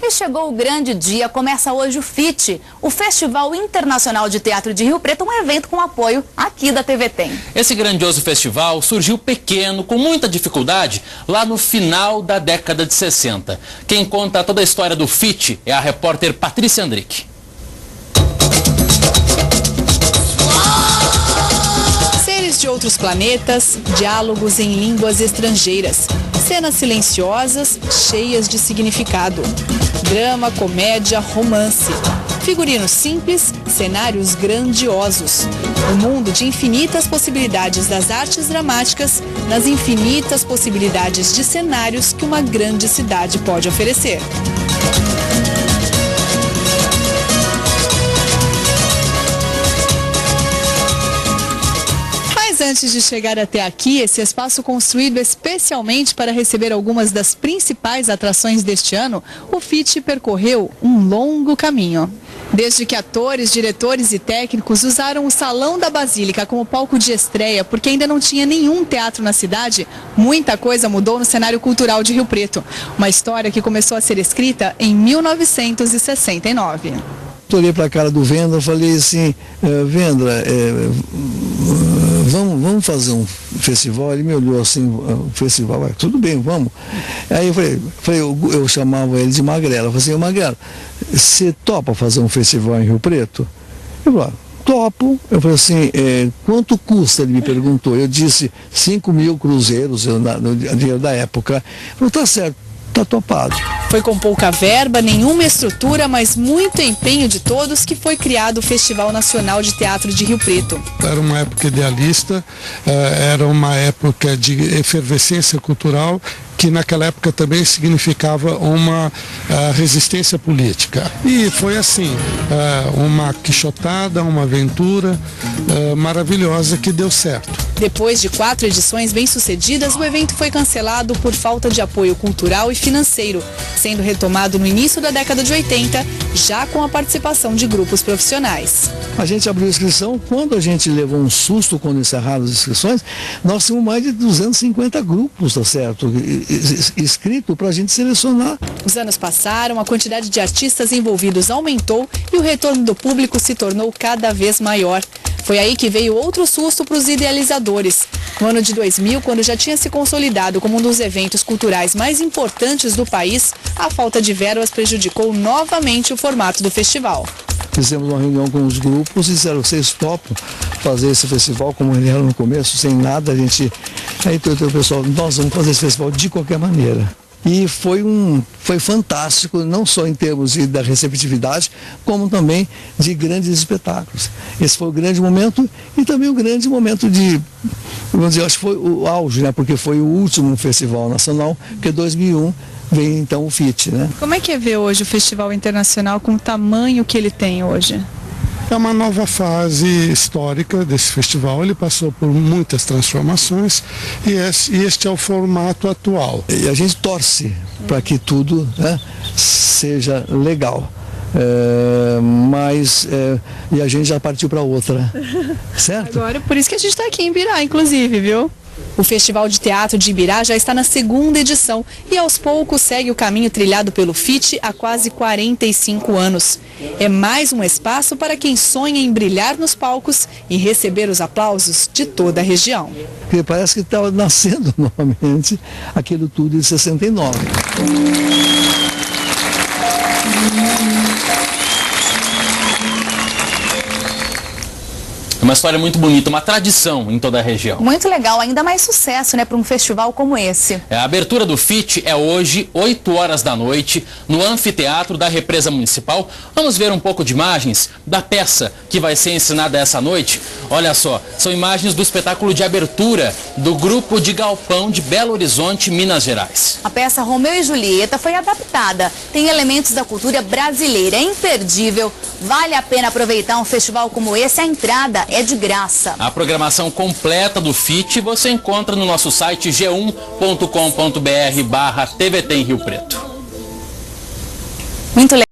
E chegou o grande dia, começa hoje o FIT, o Festival Internacional de Teatro de Rio Preto, um evento com apoio aqui da TV Tem. Esse grandioso festival surgiu pequeno, com muita dificuldade, lá no final da década de 60. Quem conta toda a história do FIT é a repórter Patrícia Andrick. Seres de outros planetas, diálogos em línguas estrangeiras, cenas silenciosas, cheias de significado. Drama, comédia, romance. Figurinos simples, cenários grandiosos. Um mundo de infinitas possibilidades das artes dramáticas, nas infinitas possibilidades de cenários que uma grande cidade pode oferecer. Antes de chegar até aqui, esse espaço construído especialmente para receber algumas das principais atrações deste ano, o FIT percorreu um longo caminho. Desde que atores, diretores e técnicos usaram o Salão da Basílica como palco de estreia, porque ainda não tinha nenhum teatro na cidade, muita coisa mudou no cenário cultural de Rio Preto. Uma história que começou a ser escrita em 1969. Eu olhei para a cara do Vendra e falei assim, Vendra, vamos fazer um festival? Ele me olhou assim, festival, tudo bem, vamos. Aí eu chamava ele de Magrela, eu falei assim, Magrela, você topa fazer um festival em Rio Preto? Eu falei, topo. Eu falei assim, quanto custa? Ele me perguntou. Eu disse 5.000 cruzeiros, no dinheiro da época. Ele falou, tá certo, tá topado. Foi com pouca verba, nenhuma estrutura, mas muito empenho de todos que foi criado o Festival Nacional de Teatro de Rio Preto. Era uma época idealista, era uma época de efervescência cultural, que naquela época também significava uma resistência política. E foi assim, uma quixotada, uma aventura maravilhosa que deu certo. Depois de 4 edições bem-sucedidas, o evento foi cancelado por falta de apoio cultural e financeiro, sendo retomado no início da década de 80, já com a participação de grupos profissionais. A gente abriu a inscrição, quando a gente levou um susto quando encerraram as inscrições, nós tínhamos mais de 250 grupos, tá certo, inscritos para a gente selecionar. Os anos passaram, a quantidade de artistas envolvidos aumentou e o retorno do público se tornou cada vez maior. Foi aí que veio outro susto para os idealizadores. No ano de 2000, quando já tinha se consolidado como um dos eventos culturais mais importantes do país, a falta de verbas prejudicou novamente o formato do festival. Fizemos uma reunião com os grupos e disseram, vocês topam fazer esse festival como ele era no começo, sem nada, a gente... Aí o pessoal, nós vamos fazer esse festival de qualquer maneira. E foi fantástico, não só em termos da receptividade, como também de grandes espetáculos. Esse foi o grande momento e também o grande momento de, vamos dizer, acho que foi o auge, né? Porque foi o último festival nacional, porque em 2001 veio então o FIT, né? Como é que é ver hoje o Festival Internacional com o tamanho que ele tem hoje? É uma nova fase histórica desse festival, ele passou por muitas transformações e este é o formato atual. E a gente torce para que tudo, né, seja legal, e a gente já partiu para outra, certo? Agora, por isso que a gente está aqui em Ibirá, inclusive, viu? O Festival de Teatro de Ibirá já está na 2ª edição e aos poucos segue o caminho trilhado pelo FIT há quase 45 anos. É mais um espaço para quem sonha em brilhar nos palcos e receber os aplausos de toda a região. Porque parece que estava nascendo novamente aquilo tudo de 69. Uma história muito bonita, uma tradição em toda a região. Muito legal, ainda mais sucesso, né, para um festival como esse. A abertura do FIT é hoje, 8 horas da noite, no Anfiteatro da Represa Municipal. Vamos ver um pouco de imagens da peça que vai ser ensinada essa noite. Olha só, são imagens do espetáculo de abertura do Grupo de Galpão de Belo Horizonte, Minas Gerais. A peça Romeu e Julieta foi adaptada, tem elementos da cultura brasileira, é imperdível. Vale a pena aproveitar um festival como esse, a entrada é de graça. A programação completa do FIT você encontra no nosso site g1.com.br/TVT em Rio Preto. Muito legal.